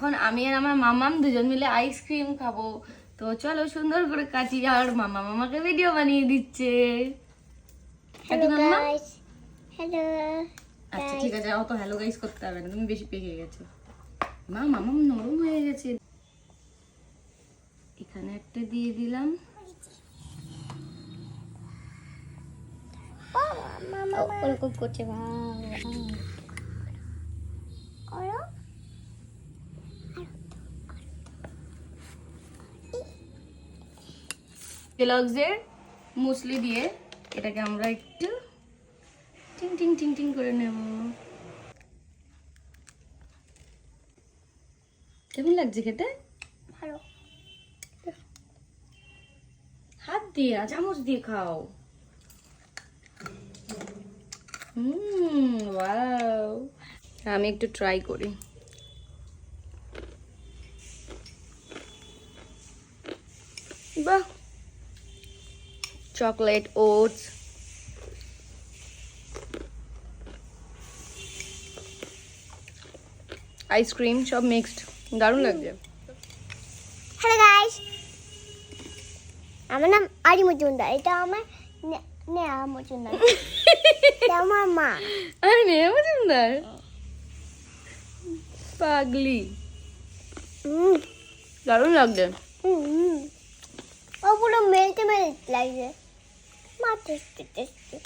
এখন আমি আর আমার মামাম দুজন মিলে আইসক্রিম খাবো। তো চলো সুন্দর করে কাটি, আর মামা মামাকে ভিডিও বানিয়ে দিচ্ছে। হ্যালো কাটি মাম্মা? Guys, hello. আচ্ছা ঠিক আছে, অত হ্যালো গাইস করতে হবে না, তুমি বেশি পেকে গেছো। মা মামাম নরম হয়ে গেছে। এখানে একটা দিয়ে দিলাম। মামা ওরকম করছে কেলগসের মুসলি দিয়ে এটাকে আমরা একটু টিং টিং টিং টিং করে নেব। কেমন লাগছে খেতে? ভালো। হাত দিয়ে না, চামচ দিয়ে খাও। ওয়াও, আমি একটু ট্রাই করি। বাহ, চকলেট, ওটস, আইসক্রিম সব মিক্সড, দারুণ লাগছে। হ্যালো গাইস, আমার নাম আরি মজুমদার। এটা আমার নেয়া মজুমদার। এটা আমার মা। আরে নেহা মজুমদার, পাগলি, দারুণ লাগছে। ও পুরো মেলতে মেলতে লাগছে। মা টেস্টি টেস্টি।